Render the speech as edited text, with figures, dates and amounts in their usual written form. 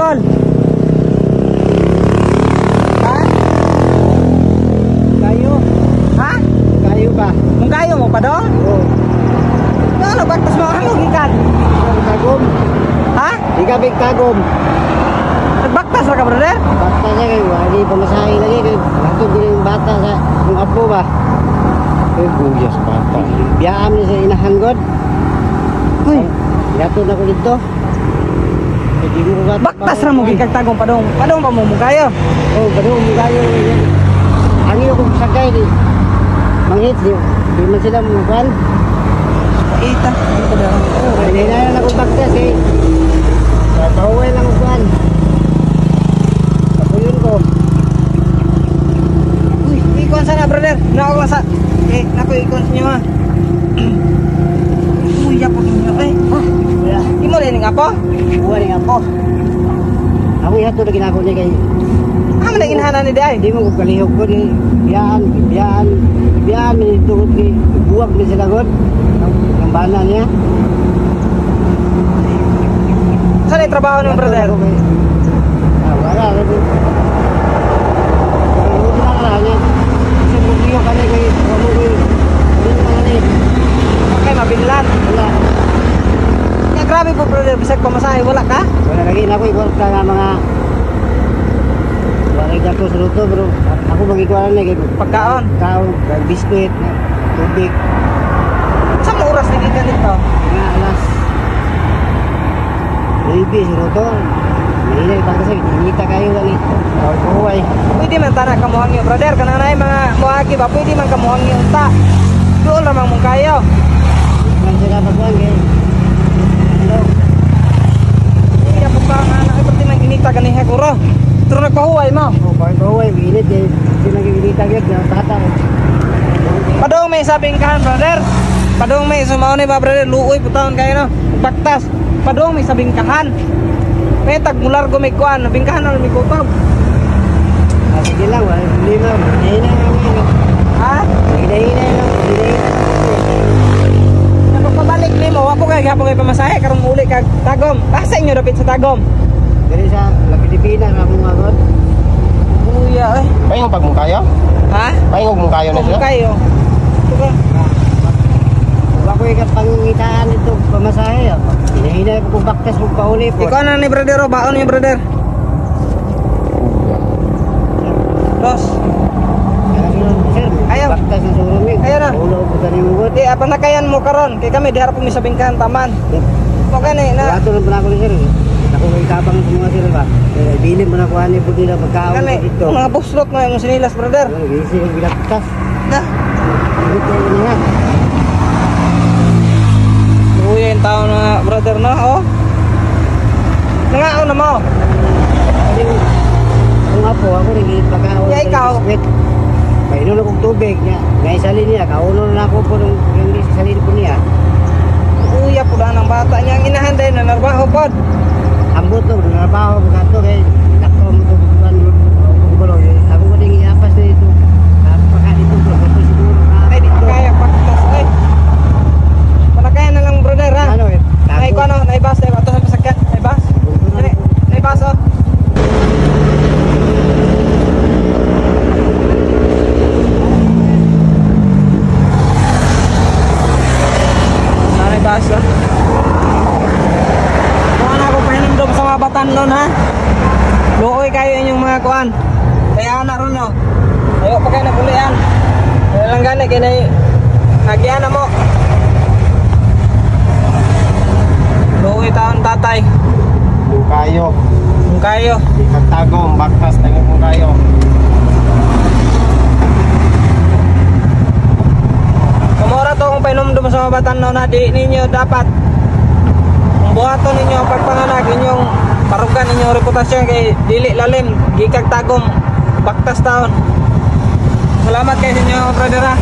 Unggol. Ha? Kayo. Ha? Kayo ba? Kung kayo mo pa doon? Oo. Ano, bagtas mo ano, gikan? Tagom. Ha? Ika big tagom. Nagbaktas na ka, brother? Bata siya kayo. Hindi pamasahe lagi. Lato din yung bata sa yung apo ba? Ay, buyas bata. Biyaan niya sa inahanggod. Uy, Lato na ko dito. Hindi mo ba? baktas na mo gikag tagong padong. Padong pa mo kayo. Oh, baru mo kayo. Ang iyo kong sakay di. Mangit di. Di man sila mo kan. Ita, ano pa daw? Oh, hindi na ako baktas eh. Bawal lang ko kan. Kapuyun ko. Uy, ikon sana, brother. Nako sa nako ikon sa inyo ha. Uy, yapon niyo eh. Wala. Imo rin nga po? Wala nga po. Ako yato na ginako niya kay. Amo na inhanan ni day. Hindi mo ko kalihog ko di. Biyaan mi turut kay buwag ni sila god. Ang bana niya. Saan yung trabaho niyo, brother? Wala. Okay, mabinlan. Wala. Nga grabe po, brother. Bisag pamasahe, wala ka? Wala lagi na ako ikot ka nga mga wala gato sa luto bro. Ako magikuan na kay Pagkaon. kaon, biskuit, tubig, Saan mo oras na dito? nga alas. Baby, sa luto. Mahina yung kasi hinita kayo gani. Kuhuay. Pwede man tanak kamuhang niyo, brother. Kananay mga muhagi ba? Pwede man kamuhang niyo unta. Doon lamang mong kayo. Man sila pagkuhan kay. Hello. Iya po pa nga na iperti man inita ganihe kuro. Pero nagpahuway mo. Oh, bakit kuhuay? Init eh. Hindi nag-inita agad na tata. Padong may sabing kahan, brother. Padong may sumaw ni ba, brother. Luoy putahon kayo no. Baktas. Padong may sabing kahan. May tagmular ko may kuan. Bingkahan na may kutob. Sige lang, wala. Hindi mo. Hina lang. Ha? Hina lang. Napapabalik ni mo. Wapo kayo hapon kayo pamasahe. Karong uli kag tagom. Basta inyo dapit sa tagom. Dari sa La Pilipinas na mong agad. Kuya eh. Paingog pag mong kayo? Ha? Paingog mong kayo na Kung sila? kayo. Ito ka. Ako ikat pangitaan ito pamasahe. Hina ko kung baktas mo pauli po. Ikaw na ni brother o. Baon niyo brother. Dos. Sir, Ayaw. baktas ng surumig. Ayaw na. Ulo ko sa nimo god. Di, panakayan mo karon. Kay kami diharap mo sa bingkahan taman. Okay ni na. Wato lang pala ako ni sir. Ako kay tabang ko mga sir ba. Bilib mo na kuha ni budi na pagkaon Kani dito. mga buslot mo yung sinilas brother. Gisi ko bilaktas. Na. Ito niya. Kuya yung tao na brother na oh. Nangaon na mo. Kung ako rin pagkaon. Ya, ikaw. Painom na kong tubig niya. Ngay salin niya, kauno na ako po yung salin po niya. Kuya po ng bata niya ang inahan din na narbaho pod. Ambot to, narabaho ko kato kay nakto mo to bukan bulo. Ako ko ding iapas dito. Pagka dito bro, ito siguro. Ay di kaya paktas ay. Panakayan na lang brother ha. Ano eh? Ay ko ano, naibas ay ato sa masakyan, naibas. Dali, naibas oh. Naibas oh. Kung ano ako pahinimdom sa mga batan doon ha. Luoy kayo inyong mga kuan. Kaya na ron no. Ayo pa kayo nabulian. Kaya lang gani kaya nagyan na mo. Luoy taon tatay. Mong kayo. Kung kayo. Ikag tagom, baktas, tingin mong kayo. Kumura to kung painumdum sa mga batan no na di ninyo dapat kung buhaton ninyo ang pagpanganag inyong parugan inyong reputasyon kay dili lalim gikag tagom baktas taon. Salamat kayo sa inyo brother ha.